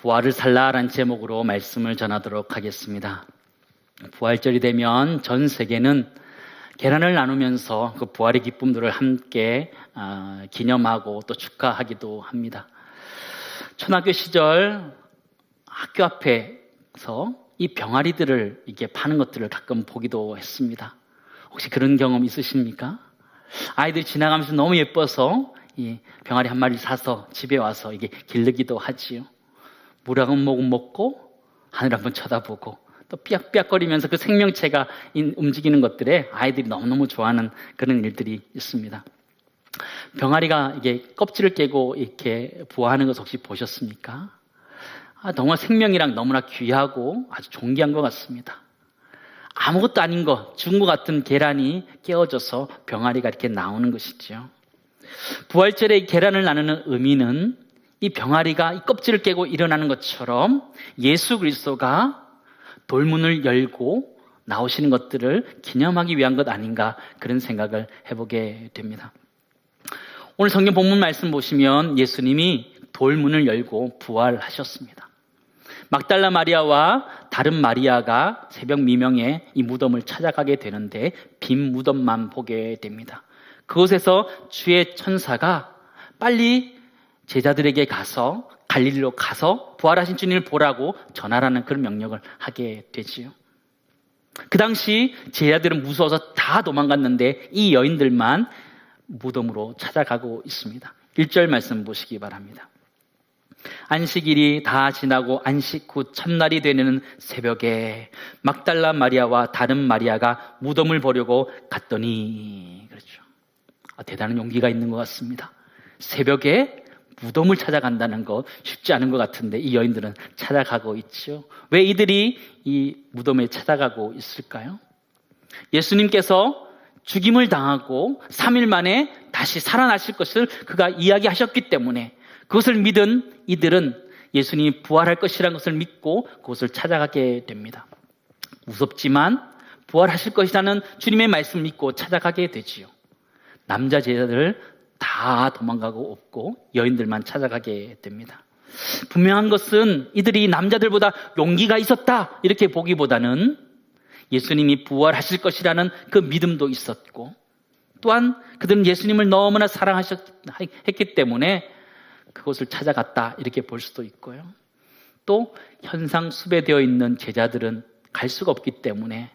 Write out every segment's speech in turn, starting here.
부활을 살라라는 제목으로 말씀을 전하도록 하겠습니다. 부활절이 되면 전 세계는 계란을 나누면서 그 부활의 기쁨들을 함께 기념하고 또 축하하기도 합니다. 초등학교 시절 학교 앞에서 이 병아리들을 이렇게 파는 것들을 가끔 보기도 했습니다. 혹시 그런 경험 있으십니까? 아이들이 지나가면서 너무 예뻐서 이 병아리 한 마리 사서 집에 와서 이게 기르기도 하지요. 물 한 모금 먹고 하늘 한번 쳐다보고 또 삐약삐약거리면서 그 생명체가 움직이는 것들에 아이들이 너무너무 좋아하는 그런 일들이 있습니다. 병아리가 이게 껍질을 깨고 이렇게 부화하는 것 혹시 보셨습니까? 정말 생명이랑 너무나 귀하고 아주 존귀한 것 같습니다. 아무것도 아닌 것, 죽은 것 같은 계란이 깨어져서 병아리가 이렇게 나오는 것이죠. 부활절에 계란을 나누는 의미는 이 병아리가 이 껍질을 깨고 일어나는 것처럼 예수 그리스도가 돌문을 열고 나오시는 것들을 기념하기 위한 것 아닌가, 그런 생각을 해보게 됩니다. 오늘 성경 본문 말씀 보시면 예수님이 돌문을 열고 부활하셨습니다. 막달라 마리아와 다른 마리아가 새벽 미명에 이 무덤을 찾아가게 되는데 빈 무덤만 보게 됩니다. 그곳에서 주의 천사가 빨리 제자들에게 가서 갈릴리로 가서 부활하신 주님을 보라고 전하라는 그런 명령을 하게 되지요. 그 당시 제자들은 무서워서 다 도망갔는데 이 여인들만 무덤으로 찾아가고 있습니다. 1절 말씀 보시기 바랍니다. 안식일이 다 지나고 안식 후 첫날이 되는 새벽에 막달라 마리아와 다른 마리아가 무덤을 보려고 갔더니, 그렇죠. 대단한 용기가 있는 것 같습니다. 새벽에 무덤을 찾아간다는 것 쉽지 않은 것 같은데 이 여인들은 찾아가고 있죠. 왜 이들이 이 무덤에 찾아가고 있을까요? 예수님께서 죽임을 당하고 3일 만에 다시 살아나실 것을 그가 이야기하셨기 때문에 그것을 믿은 이들은 예수님이 부활할 것이라는 것을 믿고 그곳을 찾아가게 됩니다. 무섭지만 부활하실 것이라는 주님의 말씀을 믿고 찾아가게 되지요. 남자 제자들을 다 도망가고 없고 여인들만 찾아가게 됩니다. 분명한 것은 이들이 남자들보다 용기가 있었다 이렇게 보기보다는 예수님이 부활하실 것이라는 그 믿음도 있었고, 또한 그들은 예수님을 너무나 사랑했기 때문에 그곳을 찾아갔다 이렇게 볼 수도 있고요. 또 현상 수배되어 있는 제자들은 갈 수가 없기 때문에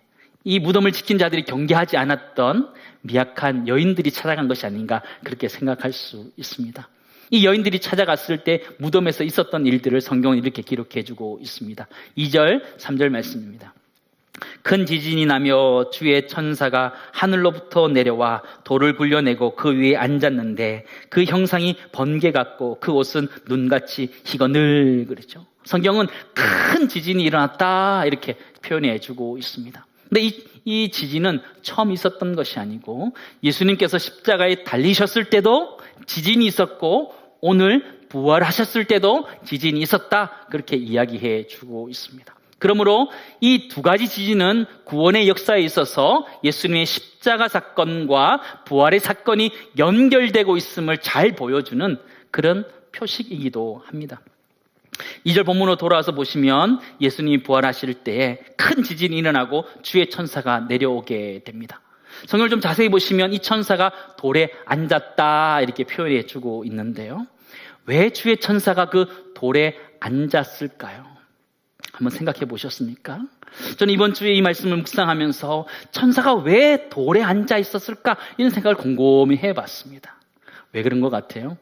이 무덤을 지킨 자들이 경계하지 않았던 미약한 여인들이 찾아간 것이 아닌가, 그렇게 생각할 수 있습니다. 이 여인들이 찾아갔을 때 무덤에서 있었던 일들을 성경은 이렇게 기록해주고 있습니다. 2절, 3절 말씀입니다. 큰 지진이 나며 주의 천사가 하늘로부터 내려와 돌을 굴려내고 그 위에 앉았는데 그 형상이 번개 같고 그 옷은 눈같이 희거늘, 그렇죠. 성경은 큰 지진이 일어났다 이렇게 표현해 주고 있습니다. 근데 이 지진은 처음 있었던 것이 아니고 예수님께서 십자가에 달리셨을 때도 지진이 있었고 오늘 부활하셨을 때도 지진이 있었다, 그렇게 이야기해 주고 있습니다. 그러므로 이 두 가지 지진은 구원의 역사에 있어서 예수님의 십자가 사건과 부활의 사건이 연결되고 있음을 잘 보여주는 그런 표식이기도 합니다. 2절 본문으로 돌아와서 보시면 예수님이 부활하실 때에 큰 지진이 일어나고 주의 천사가 내려오게 됩니다. 성경을 좀 자세히 보시면 이 천사가 돌에 앉았다 이렇게 표현해 주고 있는데요. 왜 주의 천사가 그 돌에 앉았을까요? 한번 생각해 보셨습니까? 저는 이번 주에 이 말씀을 묵상하면서 천사가 왜 돌에 앉아 있었을까, 이런 생각을 곰곰이 해봤습니다. 왜 그런 것 같아요?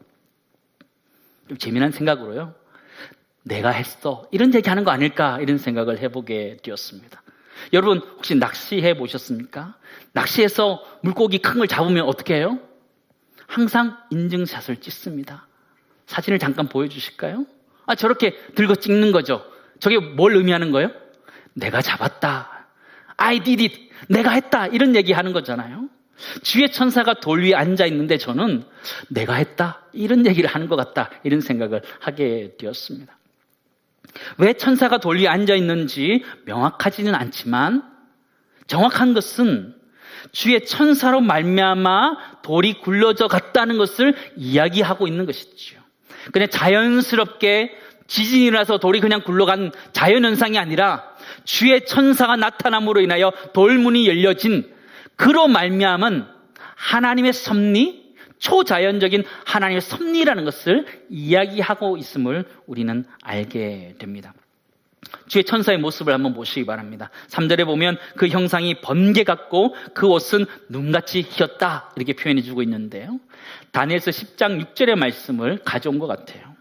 좀 재미난 생각으로요. 내가 했어, 이런 얘기하는 거 아닐까, 이런 생각을 해보게 되었습니다. 여러분 혹시 낚시해 보셨습니까? 낚시해서 물고기 큰 걸 잡으면 어떻게 해요? 항상 인증샷을 찍습니다. 사진을 잠깐 보여주실까요? 저렇게 들고 찍는 거죠. 저게 뭘 의미하는 거예요? 내가 잡았다, I did it, 내가 했다, 이런 얘기하는 거잖아요. 주의 천사가 돌 위에 앉아 있는데 저는 내가 했다, 이런 얘기를 하는 것 같다, 이런 생각을 하게 되었습니다. 왜 천사가 돌 위에 앉아 있는지 명확하지는 않지만 정확한 것은 주의 천사로 말미암아 돌이 굴러져 갔다는 것을 이야기하고 있는 것이죠. 그냥 자연스럽게 지진이 일어나서 돌이 그냥 굴러간 자연현상이 아니라 주의 천사가 나타남으로 인하여 돌문이 열려진 그로 말미암은 하나님의 섭리, 초자연적인 하나님의 섭리라는 것을 이야기하고 있음을 우리는 알게 됩니다. 주의 천사의 모습을 한번 보시기 바랍니다. 3절에 보면 그 형상이 번개 같고 그 옷은 눈같이 희었다 이렇게 표현해 주고 있는데요. 다니엘서 10장 6절의 말씀을 가져온 것 같아요.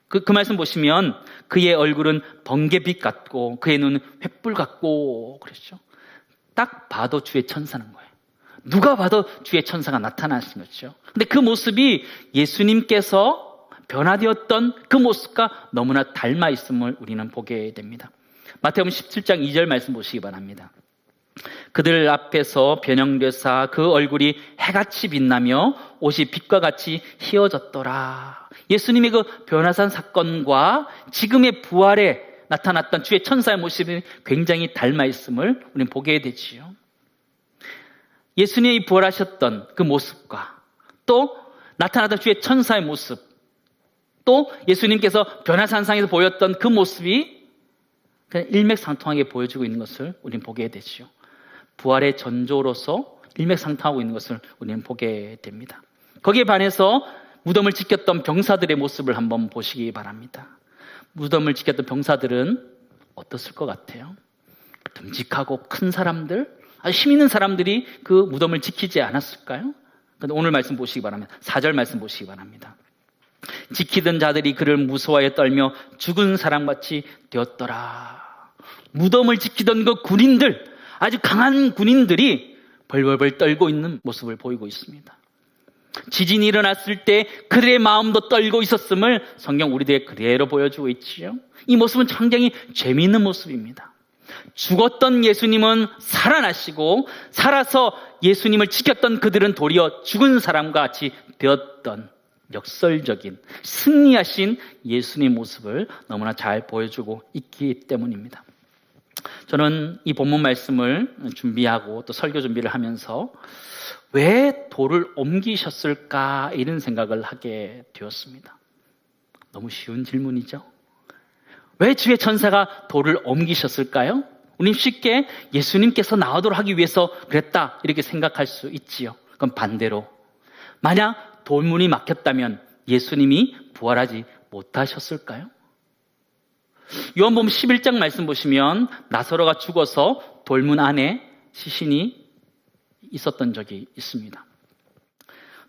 그 말씀 보시면 그의 얼굴은 번개빛 같고 그의 눈은 횃불 같고 그랬죠. 딱 봐도 주의 천사는 거예요. 누가 봐도 주의 천사가 나타나신 거죠. 근데 그 모습이 예수님께서 변화되었던 그 모습과 너무나 닮아 있음을 우리는 보게 됩니다. 마태복음 17장 2절 말씀 보시기 바랍니다. 그들 앞에서 변형되사 그 얼굴이 해같이 빛나며 옷이 빛과 같이 희어졌더라. 예수님의 그 변화산 사건과 지금의 부활에 나타났던 주의 천사의 모습이 굉장히 닮아 있음을 우리는 보게 되지요. 예수님이 부활하셨던 그 모습과 또 나타났던 주의 천사의 모습, 또 예수님께서 변화산상에서 보였던 그 모습이 그냥 일맥상통하게 보여주고 있는 것을 우리는 보게 되죠. 부활의 전조로서 일맥상통하고 있는 것을 우리는 보게 됩니다. 거기에 반해서 무덤을 지켰던 병사들의 모습을 한번 보시기 바랍니다. 무덤을 지켰던 병사들은 어떻을 것 같아요? 듬직하고 큰 사람들, 아주 힘 있는 사람들이 그 무덤을 지키지 않았을까요? 그런데 오늘 말씀 보시기 바랍니다. 4절 말씀 보시기 바랍니다. 지키던 자들이 그를 무서워하여 떨며 죽은 사람같이 되었더라. 무덤을 지키던 그 군인들, 아주 강한 군인들이 벌벌벌 떨고 있는 모습을 보이고 있습니다. 지진이 일어났을 때 그들의 마음도 떨고 있었음을 성경 우리들에게 그대로 보여주고 있지요. 이 모습은 굉장히 재미있는 모습입니다. 죽었던 예수님은 살아나시고 살아서 예수님을 지켰던 그들은 도리어 죽은 사람과 같이 되었던 역설적인 승리하신 예수님의 모습을 너무나 잘 보여주고 있기 때문입니다. 저는 이 본문 말씀을 준비하고 또 설교 준비를 하면서 왜 돌을 옮기셨을까 이런 생각을 하게 되었습니다. 너무 쉬운 질문이죠. 왜 주의 천사가 돌을 옮기셨을까요? 우리는 쉽게 예수님께서 나오도록 하기 위해서 그랬다 이렇게 생각할 수 있지요. 그럼 반대로 만약 돌문이 막혔다면 예수님이 부활하지 못하셨을까요? 요한복음 11장 말씀 보시면 나사로가 죽어서 돌문 안에 시신이 있었던 적이 있습니다.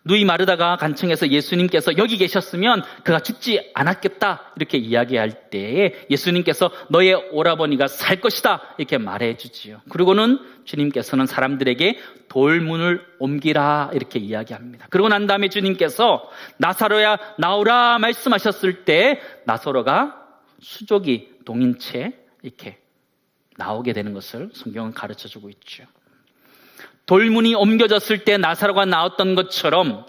누이 마르다가 간청해서 예수님께서 여기 계셨으면 그가 죽지 않았겠다 이렇게 이야기할 때에 예수님께서 너의 오라버니가 살 것이다 이렇게 말해 주지요. 그리고는 주님께서는 사람들에게 돌문을 옮기라 이렇게 이야기합니다. 그러고 난 다음에 주님께서 나사로야 나오라 말씀하셨을 때 나사로가 수족이 동인 채 이렇게 나오게 되는 것을 성경은 가르쳐 주고 있죠. 돌문이 옮겨졌을 때 나사로가 나왔던 것처럼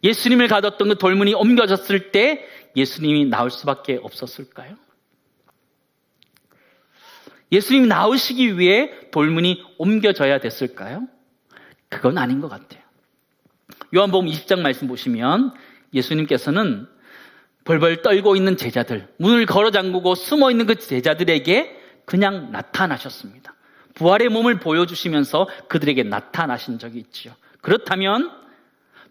예수님을 가뒀던 그 돌문이 옮겨졌을 때 예수님이 나올 수밖에 없었을까요? 예수님이 나오시기 위해 돌문이 옮겨져야 됐을까요? 그건 아닌 것 같아요. 요한복음 20장 말씀 보시면 예수님께서는 벌벌 떨고 있는 제자들, 문을 걸어 잠그고 숨어 있는 그 제자들에게 그냥 나타나셨습니다. 부활의 몸을 보여주시면서 그들에게 나타나신 적이 있죠. 그렇다면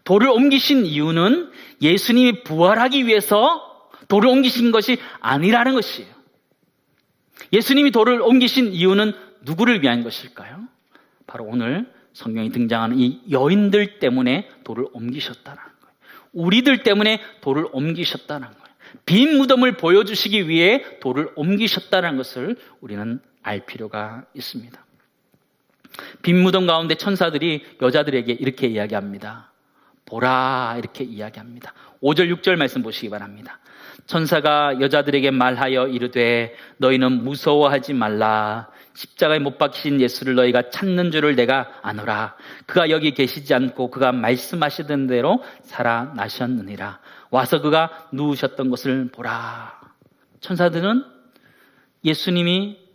돌을 옮기신 이유는 예수님이 부활하기 위해서 돌을 옮기신 것이 아니라는 것이에요. 예수님이 돌을 옮기신 이유는 누구를 위한 것일까요? 바로 오늘 성경에 등장하는 이 여인들 때문에 돌을 옮기셨다는 거예요. 우리들 때문에 돌을 옮기셨다는 거예요. 빈 무덤을 보여주시기 위해 돌을 옮기셨다는 것을 우리는 알 필요가 있습니다. 빈 무덤 가운데 천사들이 여자들에게 이렇게 이야기합니다. 보라 이렇게 이야기합니다. 5절 6절 말씀 보시기 바랍니다. 천사가 여자들에게 말하여 이르되 너희는 무서워하지 말라. 십자가에 못 박히신 예수를 너희가 찾는 줄을 내가 아노라. 그가 여기 계시지 않고 그가 말씀하시던 대로 살아나셨느니라. 와서 그가 누우셨던 것을 보라. 천사들은 예수님이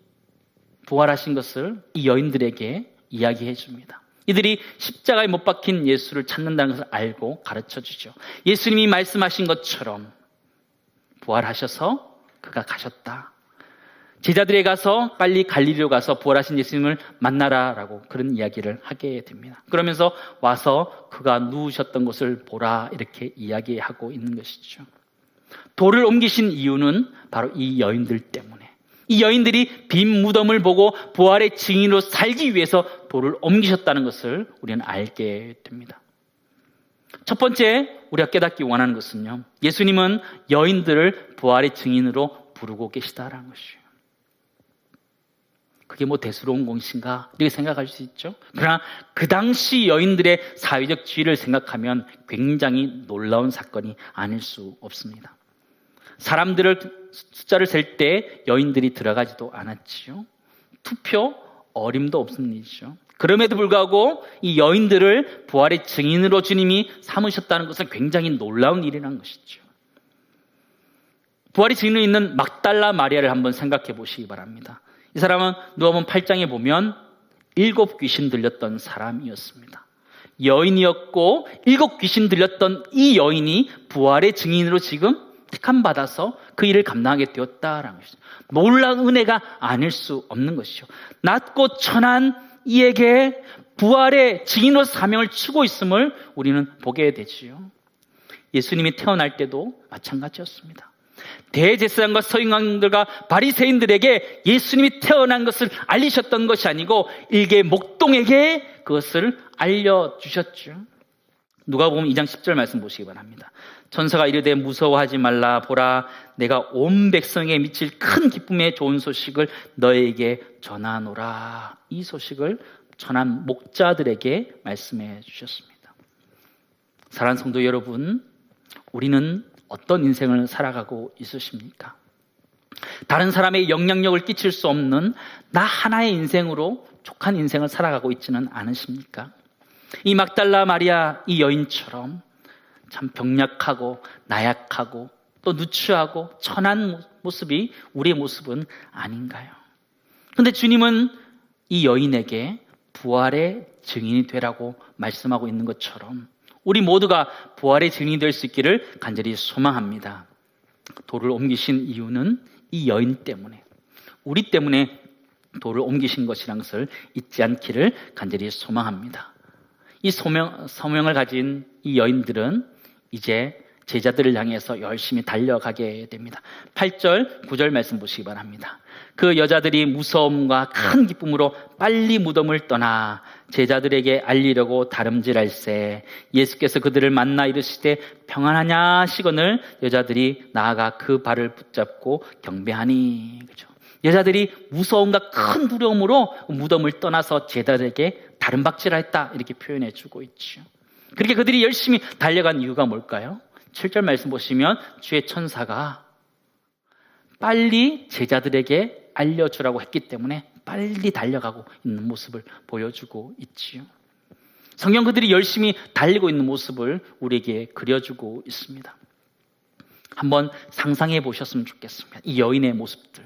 부활하신 것을 이 여인들에게 이야기해 줍니다. 이들이 십자가에 못 박힌 예수를 찾는다는 것을 알고 가르쳐 주죠. 예수님이 말씀하신 것처럼 부활하셔서 그가 가셨다. 제자들에 가서 빨리 갈릴리로 가서 부활하신 예수님을 만나라라고 그런 이야기를 하게 됩니다. 그러면서 와서 그가 누우셨던 것을 보라 이렇게 이야기하고 있는 것이죠. 돌을 옮기신 이유는 바로 이 여인들 때문에, 이 여인들이 빈 무덤을 보고 부활의 증인으로 살기 위해서 돌을 옮기셨다는 것을 우리는 알게 됩니다. 첫 번째 우리가 깨닫기 원하는 것은요, 예수님은 여인들을 부활의 증인으로 부르고 계시다라는 것이에요. 그게 뭐 대수로운 것인가 이렇게 생각할 수 있죠. 그러나 그 당시 여인들의 사회적 지위를 생각하면 굉장히 놀라운 사건이 아닐 수 없습니다. 사람들을 숫자를 셀 때 여인들이 들어가지도 않았지요. 투표 어림도 없는 일이죠. 그럼에도 불구하고 이 여인들을 부활의 증인으로 주님이 삼으셨다는 것은 굉장히 놀라운 일이라는 것이죠. 부활의 증인으로 있는 막달라 마리아를 한번 생각해 보시기 바랍니다. 이 사람은 누가복음 8장에 보면 7 귀신 들렸던 사람이었습니다. 여인이었고 7 귀신 들렸던 이 여인이 부활의 증인으로 지금 택함받아서 그 일을 감당하게 되었다라는 것이죠. 놀라운 은혜가 아닐 수 없는 것이죠. 낮고 천한 이에게 부활의 증인으로 사명을 치고 있음을 우리는 보게 되지요. 예수님이 태어날 때도 마찬가지였습니다. 대제사장과 서기관들과 바리새인들에게 예수님이 태어난 것을 알리셨던 것이 아니고 일개 목동에게 그것을 알려주셨죠. 누가복음 2장 10절 말씀 보시기 바랍니다. 천사가 이르되 무서워하지 말라. 보라, 내가 온 백성에 미칠 큰 기쁨의 좋은 소식을 너에게 전하노라. 이 소식을 전한 목자들에게 말씀해 주셨습니다. 사랑하는 성도 여러분, 우리는 어떤 인생을 살아가고 있으십니까? 다른 사람의 영향력을 끼칠 수 없는 나 하나의 인생으로 족한 인생을 살아가고 있지는 않으십니까? 이 막달라 마리아 이 여인처럼 참 병약하고 나약하고 또 누추하고 천한 모습이 우리의 모습은 아닌가요? 그런데 주님은 이 여인에게 부활의 증인이 되라고 말씀하고 있는 것처럼 우리 모두가 부활의 증인이 될 수 있기를 간절히 소망합니다. 돌을 옮기신 이유는 이 여인 때문에, 우리 때문에 돌을 옮기신 것이라는 것을 잊지 않기를 간절히 소망합니다. 이 소명을 가진 이 여인들은 이제 제자들을 향해서 열심히 달려가게 됩니다. 8절, 9절 말씀 보시기 바랍니다. 그 여자들이 무서움과 큰 기쁨으로 빨리 무덤을 떠나 제자들에게 알리려고 다름질할세 예수께서 그들을 만나 이르시되 평안하냐 하시거늘 여자들이 나아가 그 발을 붙잡고 경배하니. 그죠? 여자들이 무서움과 큰 두려움으로 무덤을 떠나서 제자들에게 다름박질하였다 이렇게 표현해 주고 있죠. 그렇게 그들이 열심히 달려간 이유가 뭘까요? 7절 말씀 보시면 주의 천사가 빨리 제자들에게 알려주라고 했기 때문에 빨리 달려가고 있는 모습을 보여주고 있지요. 성경 그들이 열심히 달리고 있는 모습을 우리에게 그려주고 있습니다. 한번 상상해 보셨으면 좋겠습니다. 이 여인의 모습들.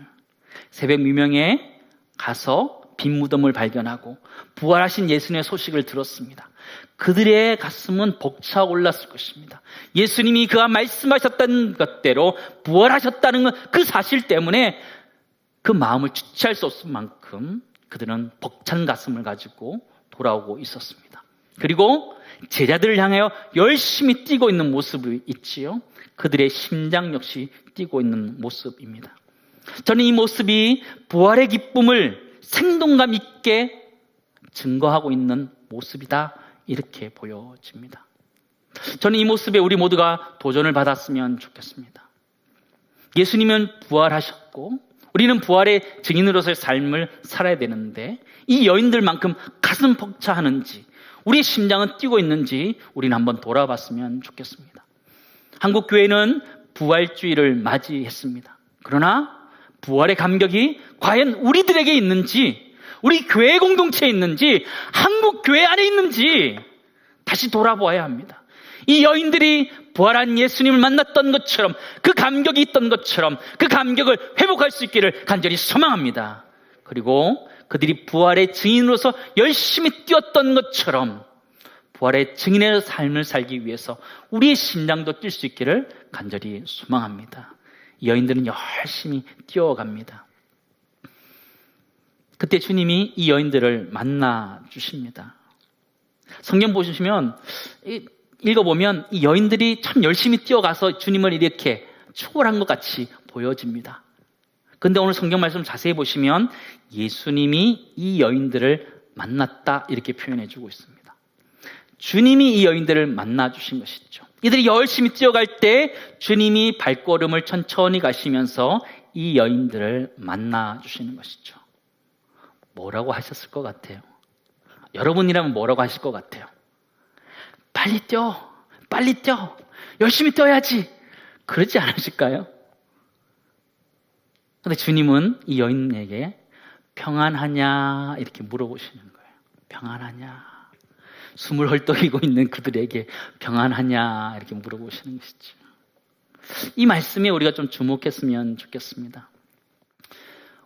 새벽 미명에 가서 빈 무덤을 발견하고 부활하신 예수님의 소식을 들었습니다. 그들의 가슴은 벅차 올랐을 것입니다. 예수님이 그가 말씀하셨던 것대로 부활하셨다는 그 사실 때문에 그 마음을 주체할 수 없을 만큼 그들은 벅찬 가슴을 가지고 돌아오고 있었습니다. 그리고 제자들을 향하여 열심히 뛰고 있는 모습이 있지요. 그들의 심장 역시 뛰고 있는 모습입니다. 저는 이 모습이 부활의 기쁨을 생동감 있게 증거하고 있는 모습이다 이렇게 보여집니다. 저는 이 모습에 우리 모두가 도전을 받았으면 좋겠습니다. 예수님은 부활하셨고 우리는 부활의 증인으로서의 삶을 살아야 되는데 이 여인들만큼 가슴 벅차하는지 우리의 심장은 뛰고 있는지 우리는 한번 돌아봤으면 좋겠습니다. 한국 교회는 부활주의를 맞이했습니다. 그러나 부활의 감격이 과연 우리들에게 있는지, 우리 교회 공동체에 있는지, 한국 교회 안에 있는지 다시 돌아보아야 합니다. 이 여인들이 부활한 예수님을 만났던 것처럼 그 감격이 있던 것처럼 그 감격을 회복할 수 있기를 간절히 소망합니다. 그리고 그들이 부활의 증인으로서 열심히 뛰었던 것처럼 부활의 증인의 삶을 살기 위해서 우리의 심장도 뛸 수 있기를 간절히 소망합니다. 이 여인들은 열심히 뛰어갑니다. 그때 주님이 이 여인들을 만나 주십니다. 성경 보시면 읽어보면 이 여인들이 참 열심히 뛰어가서 주님을 이렇게 초월한 것 같이 보여집니다. 그런데 오늘 성경 말씀 자세히 보시면 예수님이 이 여인들을 만났다 이렇게 표현해 주고 있습니다. 주님이 이 여인들을 만나 주신 것이죠. 이들이 열심히 뛰어갈 때 주님이 발걸음을 천천히 가시면서 이 여인들을 만나 주시는 것이죠. 뭐라고 하셨을 것 같아요? 여러분이라면 뭐라고 하실 것 같아요? 빨리 뛰어, 빨리 뛰어, 열심히 뛰어야지. 그러지 않으실까요? 그런데 주님은 이 여인에게 평안하냐 이렇게 물어보시는 거예요. 평안하냐? 숨을 헐떡이고 있는 그들에게 평안하냐 이렇게 물어보시는 것이죠. 이 말씀에 우리가 좀 주목했으면 좋겠습니다.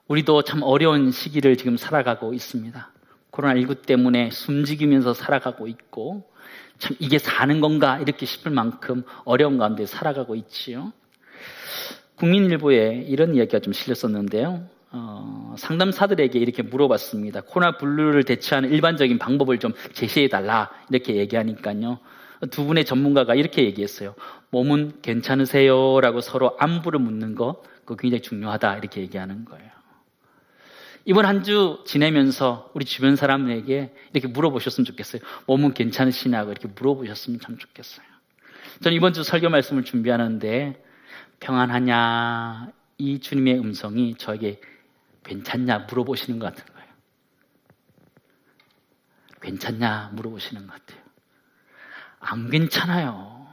우리도 참 어려운 시기를 지금 살아가고 있습니다. 코로나19 때문에 숨지기면서 살아가고 있고 참 이게 사는 건가 이렇게 싶을 만큼 어려운 가운데 살아가고 있지요. 국민일보에 이런 이야기가 좀 실렸었는데요. 상담사들에게 이렇게 물어봤습니다. 코로나 블루를 대처하는 일반적인 방법을 좀 제시해달라 이렇게 얘기하니까요. 두 분의 전문가가 이렇게 얘기했어요. 몸은 괜찮으세요? 라고 서로 안부를 묻는 거 그거 굉장히 중요하다 이렇게 얘기하는 거예요. 이번 한 주 지내면서 우리 주변 사람에게 이렇게 물어보셨으면 좋겠어요. 몸은 괜찮으시냐고 이렇게 물어보셨으면 참 좋겠어요. 저는 이번 주 설교 말씀을 준비하는데 평안하냐 이 주님의 음성이 저에게 괜찮냐 물어보시는 것 같은 거예요. 괜찮냐 물어보시는 것 같아요. 안 괜찮아요.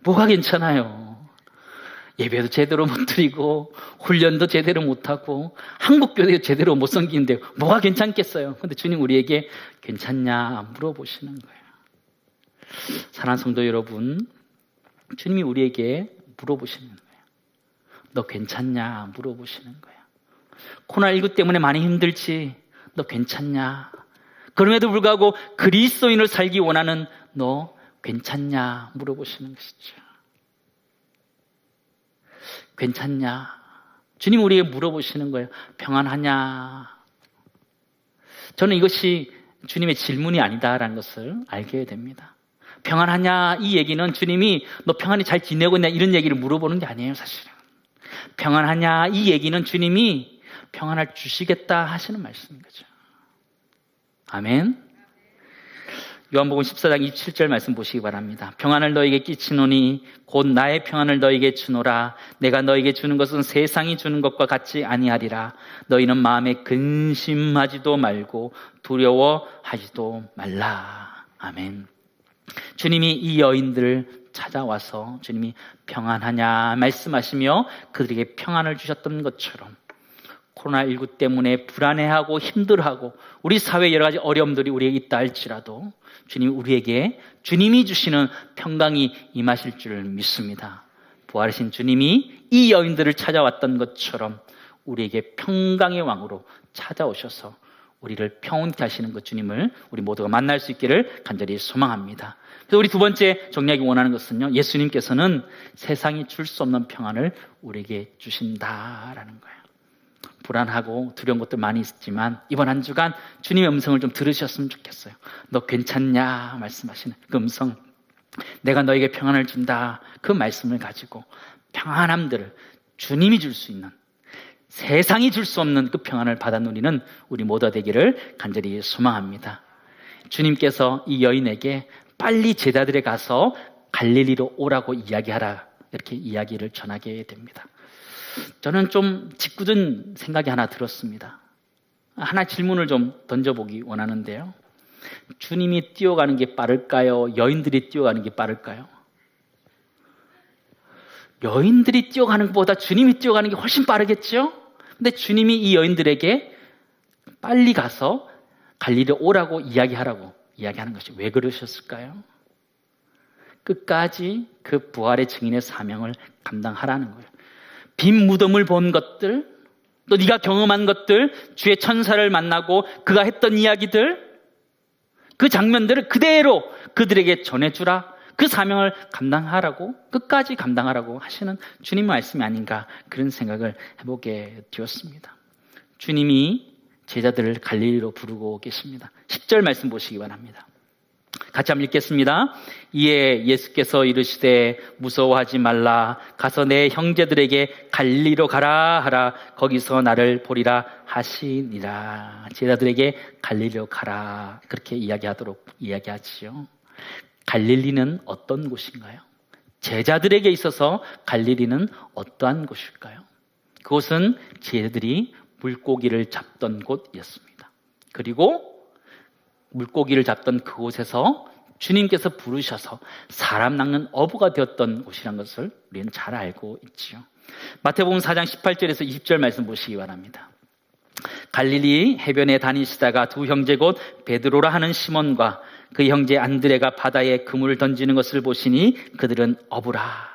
뭐가 괜찮아요? 예배도 제대로 못 드리고 훈련도 제대로 못하고 한국교회도 제대로 못 섬기는데 뭐가 괜찮겠어요? 그런데 주님 우리에게 괜찮냐 물어보시는 거예요. 사랑하는 성도 여러분, 주님이 우리에게 물어보시는 거예요. 너 괜찮냐 물어보시는 거예요. 코로나19 때문에 많이 힘들지? 너 괜찮냐? 그럼에도 불구하고 그리스도인을 살기 원하는 너 괜찮냐 물어보시는 것이죠. 괜찮냐? 주님 우리에게 물어보시는 거예요. 평안하냐? 저는 이것이 주님의 질문이 아니다라는 것을 알게 됩니다. 평안하냐? 이 얘기는 주님이 너 평안히 잘 지내고 있냐 이런 얘기를 물어보는 게 아니에요, 사실은. 평안하냐? 이 얘기는 주님이 평안을 주시겠다 하시는 말씀인 거죠. 아멘. 요한복음 14장 27절 말씀 보시기 바랍니다. 평안을 너에게 끼치노니 곧 나의 평안을 너에게 주노라. 내가 너에게 주는 것은 세상이 주는 것과 같지 아니하리라. 너희는 마음에 근심하지도 말고 두려워하지도 말라. 아멘. 주님이 이 여인들을 찾아와서 주님이 평안하냐 말씀하시며 그들에게 평안을 주셨던 것처럼 코로나19 때문에 불안해하고 힘들어하고 우리 사회에 여러 가지 어려움들이 우리에게 있다 할지라도 주님이 우리에게 주님이 주시는 평강이 임하실 줄 믿습니다. 부활하신 주님이 이 여인들을 찾아왔던 것처럼 우리에게 평강의 왕으로 찾아오셔서 우리를 평온케 하시는 것 주님을 우리 모두가 만날 수 있기를 간절히 소망합니다. 그래서 우리 두 번째 정리하기 원하는 것은요, 예수님께서는 세상이 줄 수 없는 평안을 우리에게 주신다라는 거예요. 불안하고 두려운 것들 많이 있었지만 이번 한 주간 주님의 음성을 좀 들으셨으면 좋겠어요. 너 괜찮냐 말씀하시는 그 음성, 내가 너에게 평안을 준다 그 말씀을 가지고 평안함들을 주님이 줄 수 있는, 세상이 줄 수 없는 그 평안을 받아 누리는 우리 모두가 되기를 간절히 소망합니다. 주님께서 이 여인에게 빨리 제자들에 가서 갈릴리로 오라고 이야기하라 이렇게 이야기를 전하게 됩니다. 저는 좀 짓궂은 생각이 하나 들었습니다. 하나 질문을 좀 던져보기 원하는데요. 주님이 뛰어가는 게 빠를까요? 여인들이 뛰어가는 게 빠를까요? 여인들이 뛰어가는 것보다 주님이 뛰어가는 게 훨씬 빠르겠죠? 근데 주님이 이 여인들에게 빨리 가서 갈릴리 오라고 이야기하는 것이 왜 그러셨을까요? 끝까지 그 부활의 증인의 사명을 감당하라는 거예요. 빈 무덤을 본 것들, 또 네가 경험한 것들, 주의 천사를 만나고 그가 했던 이야기들, 그 장면들을 그대로 그들에게 전해주라. 그 사명을 감당하라고, 끝까지 감당하라고 하시는 주님의 말씀이 아닌가, 그런 생각을 해보게 되었습니다. 주님이 제자들을 갈릴리로 부르고 계십니다. 10절 말씀 보시기 바랍니다. 같이 한번 읽겠습니다. 이에 예수께서 이르시되 무서워하지 말라. 가서 내 형제들에게 갈릴리로 가라 하라. 거기서 나를 보리라 하시니라. 제자들에게 갈릴리로 가라, 그렇게 이야기하지요. 갈릴리는 어떤 곳인가요? 제자들에게 있어서 갈릴리는 어떠한 곳일까요? 그곳은 제자들이 물고기를 잡던 곳이었습니다. 그리고 물고기를 잡던 그곳에서 주님께서 부르셔서 사람 낚는 어부가 되었던 곳이라는 것을 우리는 잘 알고 있지요. 마태복음 4장 18절에서 20절 말씀 보시기 바랍니다. 갈릴리 해변에 다니시다가 두 형제 곧 베드로라 하는 시몬과 그 형제 안드레가 바다에 그물을 던지는 것을 보시니 그들은 어부라.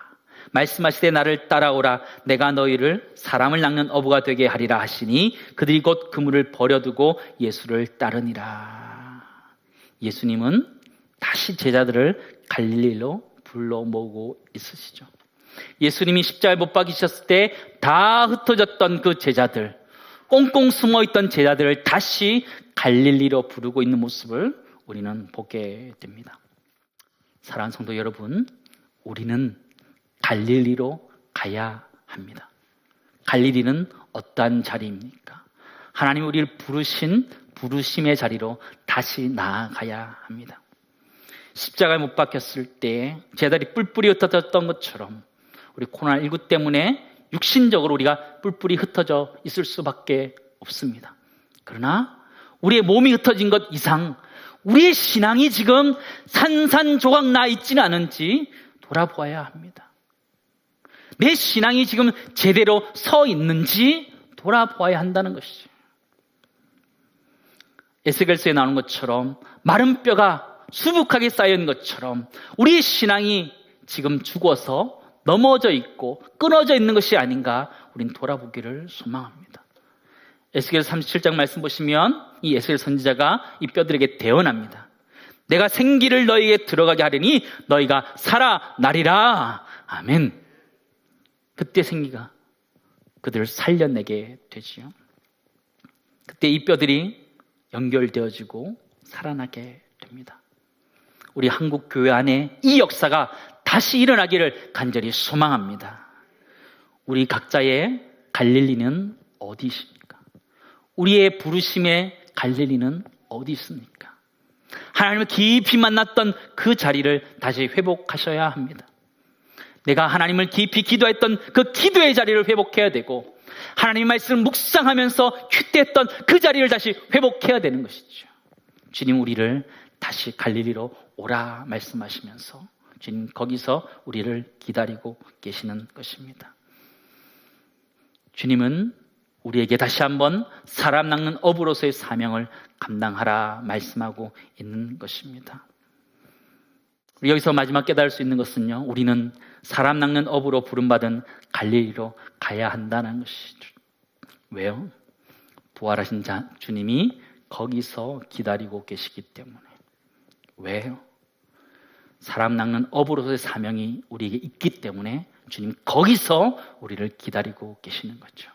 말씀하시되 나를 따라오라. 내가 너희를 사람을 낚는 어부가 되게 하리라 하시니 그들이 곧 그물을 버려두고 예수를 따르니라. 예수님은 다시 제자들을 갈릴리로 불러 모으고 있으시죠. 예수님이 십자가에 못 박히셨을 때 다 흩어졌던 그 제자들, 꽁꽁 숨어있던 제자들을 다시 갈릴리로 부르고 있는 모습을 우리는 보게 됩니다. 사랑하는 성도 여러분, 우리는 갈릴리로 가야 합니다. 갈릴리는 어떠한 자리입니까? 하나님이 우리를 부르신 부르심의 자리로 다시 나아가야 합니다. 십자가에 못 박혔을 때 제자들이 뿔뿔이 흩어졌던 것처럼 우리 코로나19 때문에 육신적으로 우리가 뿔뿔이 흩어져 있을 수밖에 없습니다. 그러나 우리의 몸이 흩어진 것 이상 우리의 신앙이 지금 산산조각 나 있지는 않은지 돌아보아야 합니다. 내 신앙이 지금 제대로 서 있는지 돌아보아야 한다는 것이죠. 에스겔서에 나오는 것처럼 마른 뼈가 수북하게 쌓여있는 것처럼 우리의 신앙이 지금 죽어서 넘어져 있고 끊어져 있는 것이 아닌가, 우린 돌아보기를 소망합니다. 에스겔 37장 말씀 보시면 이 에스겔 선지자가 이 뼈들에게 대언합니다. 내가 생기를 너희에게 들어가게 하리니 너희가 살아나리라. 아멘. 그때 생기가 그들을 살려내게 되지요. 그때 이 뼈들이 연결되어지고 살아나게 됩니다. 우리 한국 교회 안에 이 역사가 다시 일어나기를 간절히 소망합니다. 우리 각자의 갈릴리는 어디 있습니까? 우리의 부르심의 갈릴리는 어디 있습니까? 하나님을 깊이 만났던 그 자리를 다시 회복하셔야 합니다. 내가 하나님을 깊이 기도했던 그 기도의 자리를 회복해야 되고, 하나님의 말씀을 묵상하면서 큐대했던 그 자리를 다시 회복해야 되는 것이죠. 주님 우리를 다시 갈릴리로 오라 말씀하시면서 주님 거기서 우리를 기다리고 계시는 것입니다. 주님은 우리에게 다시 한번 사람 낚는 어부로서의 사명을 감당하라 말씀하고 있는 것입니다. 여기서 마지막 깨달을 수 있는 것은요, 우리는 사람 낚는 어부로 부름받은 갈릴리로 가야 한다는 것이죠. 왜요? 부활하신 주님이 거기서 기다리고 계시기 때문에. 왜요? 사람 낚는 어부로서의 사명이 우리에게 있기 때문에 주님 거기서 우리를 기다리고 계시는 거죠.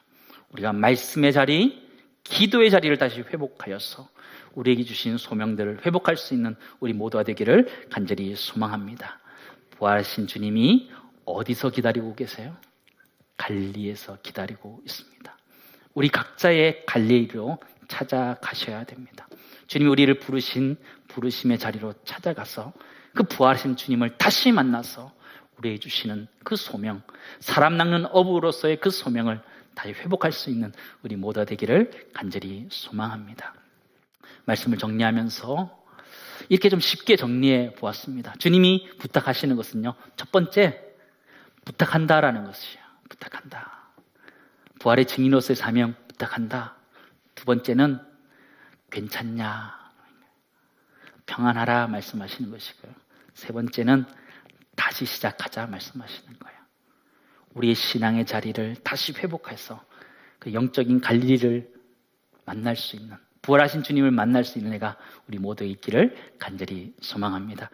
우리가 말씀의 자리, 기도의 자리를 다시 회복하여서 우리에게 주신 소명들을 회복할 수 있는 우리 모두가 되기를 간절히 소망합니다. 부활하신 주님이 어디서 기다리고 계세요? 갈릴리에서 기다리고 있습니다. 우리 각자의 갈릴리로 찾아가셔야 됩니다. 주님이 우리를 부르신 부르심의 자리로 찾아가서 그 부활하신 주님을 다시 만나서 우리에게 주시는 그 소명, 사람 낚는 어부로서의 그 소명을 다시 회복할 수 있는 우리 모두가 되기를 간절히 소망합니다. 말씀을 정리하면서 이렇게 좀 쉽게 정리해 보았습니다. 주님이 부탁하시는 것은요, 첫 번째, 부탁한다라는 것이에요. 부탁한다. 부활의 증인으로서의 사명 부탁한다. 두 번째는 괜찮냐, 평안하라 말씀하시는 것이고요. 세 번째는 다시 시작하자 말씀하시는 거예요. 우리의 신앙의 자리를 다시 회복해서 그 영적인 갈릴리를 만날 수 있는, 부활하신 주님을 만날 수 있는 애가 우리 모두에 있기를 간절히 소망합니다.